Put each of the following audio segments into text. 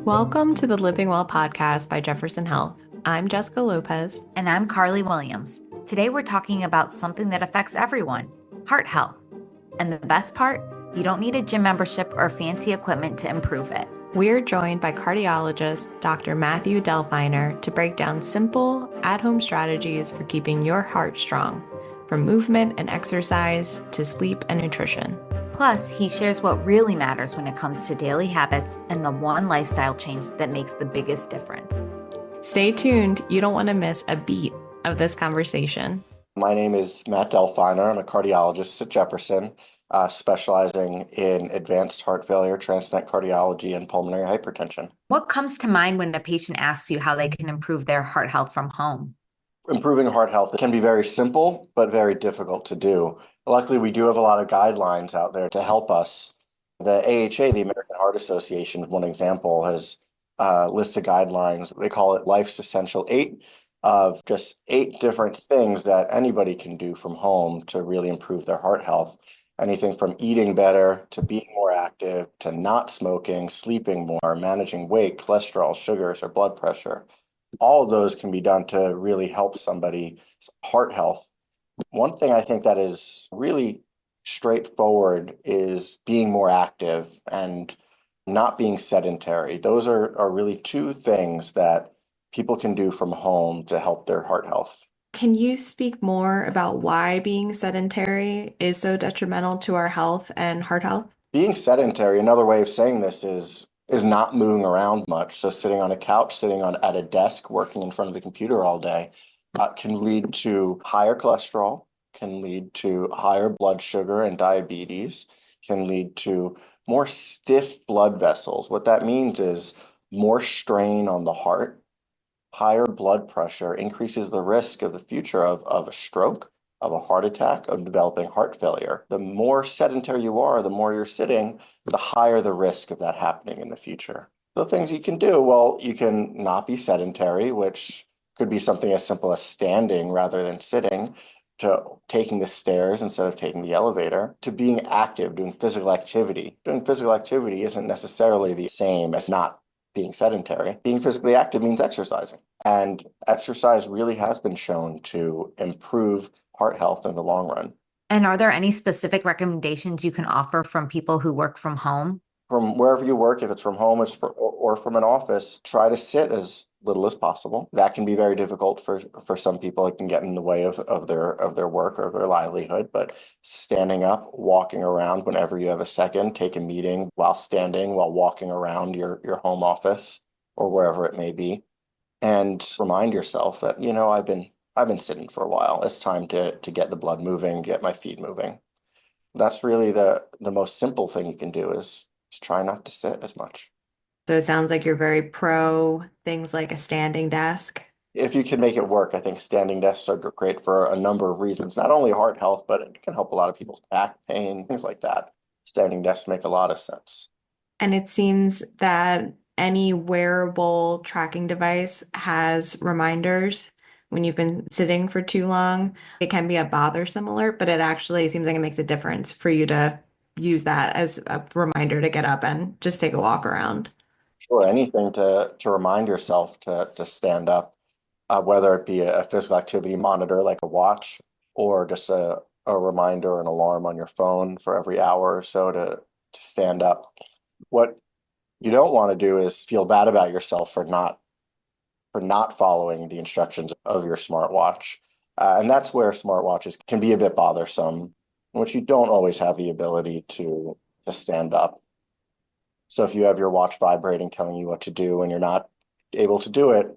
Welcome to the Living Well podcast by Jefferson Health. I'm Jessica Lopez. And I'm Carly Williams. Today we're talking about something that affects everyone, heart health. And the best part, you don't need a gym membership or fancy equipment to improve it. We're joined by cardiologist Dr. Matthew Delfiner to break down simple, at-home strategies for keeping your heart strong, from movement and exercise to sleep and nutrition. Plus, he shares what really matters when it comes to daily habits and the one lifestyle change that makes the biggest difference. Stay tuned. You don't want to miss a beat of this conversation. My name is Matt Delfiner. I'm a cardiologist at Jefferson, specializing in advanced heart failure, transplant cardiology, and pulmonary hypertension. What comes to mind when a patient asks you how they can improve their heart health from home? Improving heart health can be very simple, but very difficult to do. Luckily, we do have a lot of guidelines out there to help us. The AHA, the American Heart Association, one example, has lists of guidelines. They call it Life's Essential 8, of just 8 different things that anybody can do from home to really improve their heart health. Anything from eating better, to being more active, to not smoking, sleeping more, managing weight, cholesterol, sugars, or blood pressure. All of those can be done to really help somebody's heart health. One thing I think that is really straightforward is being more active and not being sedentary. Those are really 2 things that people can do from home to help their heart health. Can you speak more about why being sedentary is so detrimental to our health and heart health? Being sedentary, another way of saying this is not moving around much. So sitting on a couch, at a desk, working in front of a computer all day, can lead to higher cholesterol, can lead to higher blood sugar and diabetes, can lead to more stiff blood vessels. What that means is more strain on the heart. Higher blood pressure increases the risk of the future of a stroke, of a heart attack, of developing heart failure. The more sedentary you are, the more you're sitting, the higher the risk of that happening in the future. So things you can do, well, you can not be sedentary, which could be something as simple as standing rather than sitting, to taking the stairs instead of taking the elevator, to being active, doing physical activity. Doing physical activity isn't necessarily the same as not being sedentary. Being physically active means exercising. And exercise really has been shown to improve heart health in the long run. And are there any specific recommendations you can offer from people who work from home? From wherever you work, if it's from home or from an office, try to sit as little as possible. That can be very difficult for some people. It can get in the way of their work or their livelihood, but standing up, walking around whenever you have a second, take a meeting while standing, while walking around your home office or wherever it may be, and remind yourself that, I've been sitting for a while. It's time to get the blood moving, get my feet moving. That's really the most simple thing you can do is try not to sit as much. So it sounds like you're very pro things like a standing desk. If you can make it work, I think standing desks are great for a number of reasons, not only heart health, but it can help a lot of people's back pain, things like that. Standing desks make a lot of sense. And it seems that any wearable tracking device has reminders when you've been sitting for too long. It can be a bothersome alert, but it actually seems like it makes a difference for you to use that as a reminder to get up and just take a walk around. Sure, anything to remind yourself to stand up, whether it be a physical activity monitor like a watch, or just a reminder, an alarm on your phone for every hour or so to stand up. What you don't want to do is feel bad about yourself for not following the instructions of your smartwatch. And that's where smartwatches can be a bit bothersome, in which you don't always have the ability to stand up. So if you have your watch vibrating, telling you what to do, and you're not able to do it,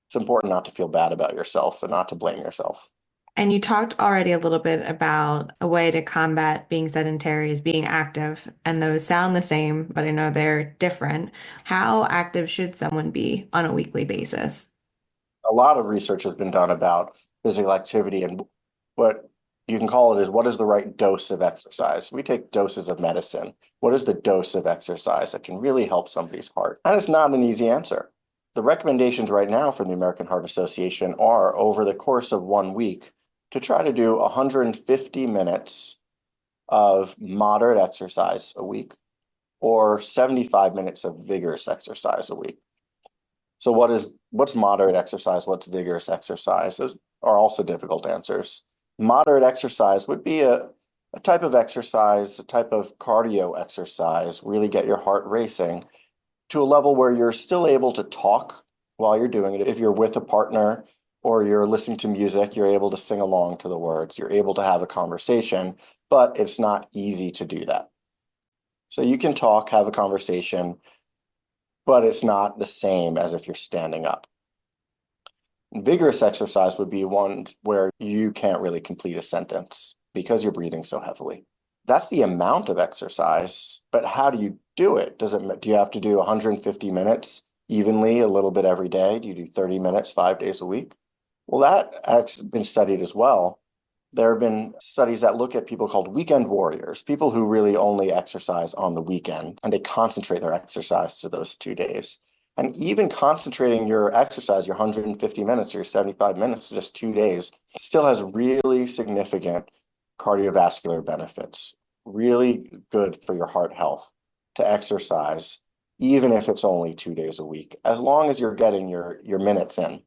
it's important not to feel bad about yourself and not to blame yourself. And you talked already a little bit about a way to combat being sedentary is being active, and those sound the same, but I know they're different. How active should someone be on a weekly basis? A lot of research has been done about physical activity, and what you can call it is, what is the right dose of exercise? We take doses of medicine. What is the dose of exercise that can really help somebody's heart? And it's not an easy answer. The recommendations right now from the American Heart Association are, over the course of 1 week, to try to do 150 minutes of moderate exercise a week, or 75 minutes of vigorous exercise a week. So what's moderate exercise? What's vigorous exercise? Those are also difficult answers. Moderate exercise would be a type of exercise, a type of cardio exercise, really get your heart racing to a level where you're still able to talk while you're doing it. If you're with a partner or you're listening to music, you're able to sing along to the words. You're able to have a conversation, but it's not easy to do that. So you can talk, have a conversation, but it's not the same as if you're standing up. Vigorous exercise would be one where you can't really complete a sentence because you're breathing so heavily. That's the amount of exercise, but how do you do it? Do you have to do 150 minutes evenly a little bit every day? Do you do 30 minutes 5 days a week? Well, that has been studied as well. There have been studies that look at people called weekend warriors, people who really only exercise on the weekend, and they concentrate their exercise to those 2 days. And even concentrating your exercise, your 150 minutes or your 75 minutes, just 2 days, still has really significant cardiovascular benefits. Really good for your heart health to exercise, even if it's only 2 days a week, as long as you're getting your minutes in.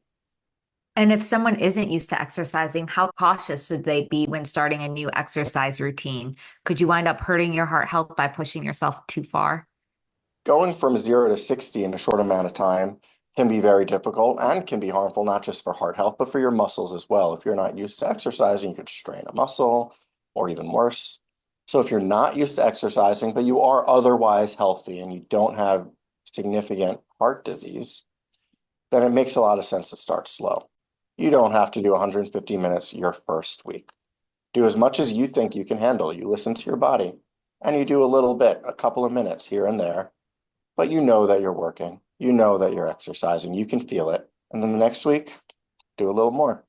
And if someone isn't used to exercising, how cautious should they be when starting a new exercise routine? Could you wind up hurting your heart health by pushing yourself too far? Going from 0 to 60 in a short amount of time can be very difficult and can be harmful, not just for heart health, but for your muscles as well. If you're not used to exercising, you could strain a muscle or even worse. So if you're not used to exercising, but you are otherwise healthy and you don't have significant heart disease, then it makes a lot of sense to start slow. You don't have to do 150 minutes your first week. Do as much as you think you can handle. You listen to your body and you do a little bit, a couple of minutes here and there, but you know that you're working. You know that you're exercising. You can feel it. And then the next week, do a little more,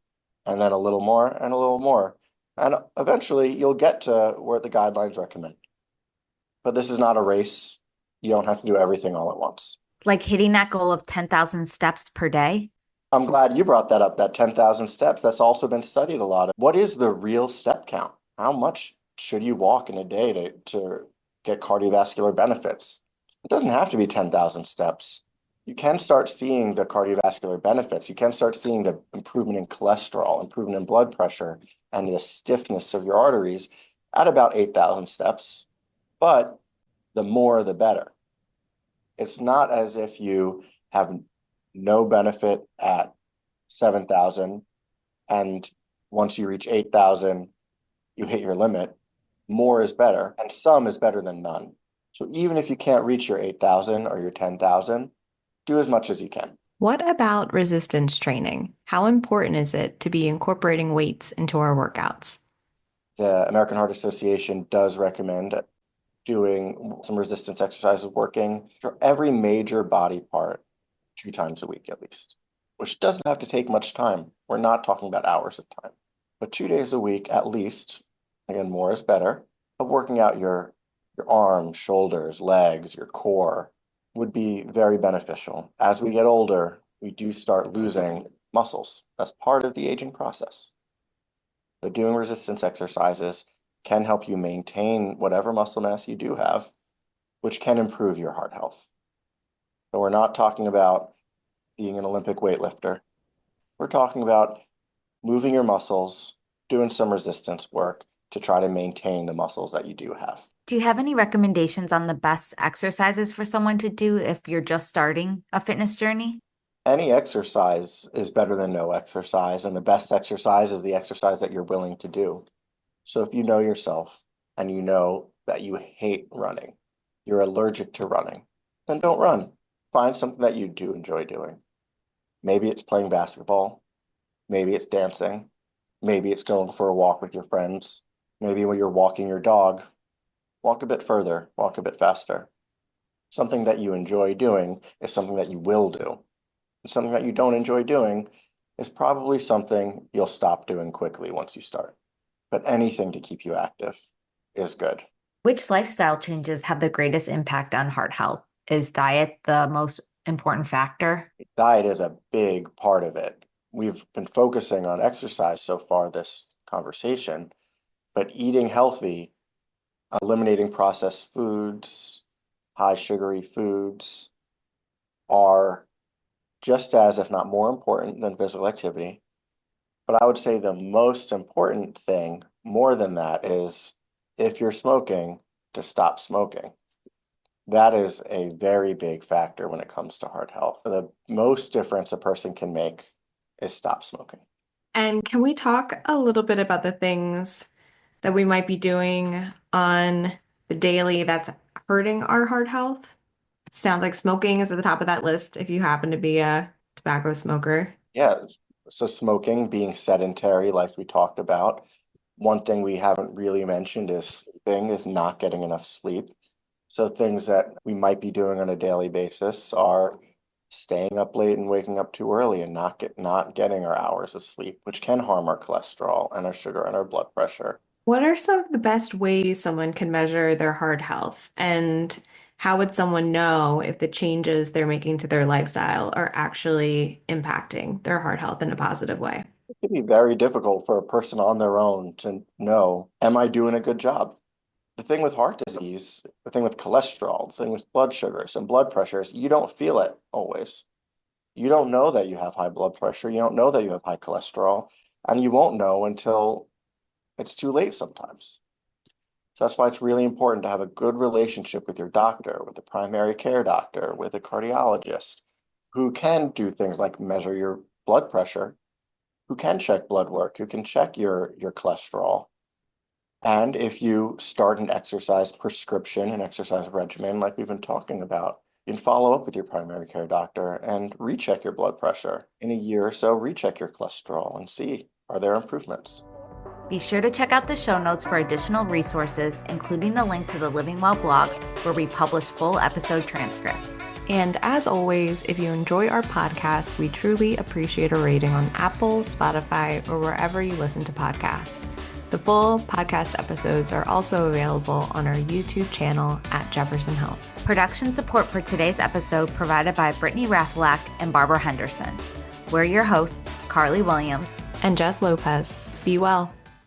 and then a little more, and a little more. And eventually, you'll get to where the guidelines recommend. But this is not a race. You don't have to do everything all at once. Like hitting that goal of 10,000 steps per day? I'm glad you brought that up, that 10,000 steps. That's also been studied a lot. What is the real step count? How much should you walk in a day to get cardiovascular benefits? It doesn't have to be 10,000 steps. You can start seeing the cardiovascular benefits. You can start seeing the improvement in cholesterol, improvement in blood pressure, and the stiffness of your arteries at about 8,000 steps. But the more, the better. It's not as if you have no benefit at 7,000 and once you reach 8,000, you hit your limit. More is better, and some is better than none. So even if you can't reach your 8,000 or your 10,000, do as much as you can. What about resistance training? How important is it to be incorporating weights into our workouts? The American Heart Association does recommend doing some resistance exercises, working for every major body part 2 times a week at least, which doesn't have to take much time. We're not talking about hours of time, but 2 days a week at least, again, more is better, of working out your arms, shoulders, legs, your core would be very beneficial. As we get older, we do start losing muscles. That's part of the aging process. But doing resistance exercises can help you maintain whatever muscle mass you do have, which can improve your heart health. So we're not talking about being an Olympic weightlifter. We're talking about moving your muscles, doing some resistance work to try to maintain the muscles that you do have. Do you have any recommendations on the best exercises for someone to do if you're just starting a fitness journey? Any exercise is better than no exercise, and the best exercise is the exercise that you're willing to do. So if you know yourself and you know that you hate running, you're allergic to running, then don't run. Find something that you do enjoy doing. Maybe it's playing basketball. Maybe it's dancing. Maybe it's going for a walk with your friends. Maybe when you're walking your dog, walk a bit further, walk a bit faster. Something that you enjoy doing is something that you will do. And something that you don't enjoy doing is probably something you'll stop doing quickly once you start. But anything to keep you active is good. Which lifestyle changes have the greatest impact on heart health? Is diet the most important factor? Diet is a big part of it. We've been focusing on exercise so far this conversation, but eating healthy, eliminating processed foods, high sugary foods are just as, if not more important than physical activity. But I would say the most important thing, more than that, is if you're smoking, to stop smoking. That is a very big factor when it comes to heart health. The most difference a person can make is stop smoking. And can we talk a little bit about the things that we might be doing on the daily that's hurting our heart health? Sounds like smoking is at the top of that list if you happen to be a tobacco smoker. Yeah, so smoking, being sedentary, like we talked about. One thing we haven't really mentioned is sleeping, is not getting enough sleep. So things that we might be doing on a daily basis are staying up late and waking up too early and not getting our hours of sleep, which can harm our cholesterol and our sugar and our blood pressure. What are some of the best ways someone can measure their heart health? And how would someone know if the changes they're making to their lifestyle are actually impacting their heart health in a positive way? It can be very difficult for a person on their own to know, am I doing a good job? The thing with heart disease, the thing with cholesterol, the thing with blood sugars and blood pressures, you don't feel it always. You don't know that you have high blood pressure. You don't know that you have high cholesterol, and you won't know until it's too late sometimes. So that's why it's really important to have a good relationship with your doctor, with the primary care doctor, with a cardiologist who can do things like measure your blood pressure, who can check blood work, who can check your cholesterol. And if you start an exercise prescription, an exercise regimen, like we've been talking about, you can follow up with your primary care doctor and recheck your blood pressure. In a year or so, recheck your cholesterol and see, are there improvements? Be sure to check out the show notes for additional resources, including the link to the Living Well blog, where we publish full episode transcripts. And as always, if you enjoy our podcast, we truly appreciate a rating on Apple, Spotify, or wherever you listen to podcasts. The full podcast episodes are also available on our YouTube channel at Jefferson Health. Production support for today's episode provided by Brittany Rathlak and Barbara Henderson. We're your hosts, Carly Williams and Jess Lopez. Be well.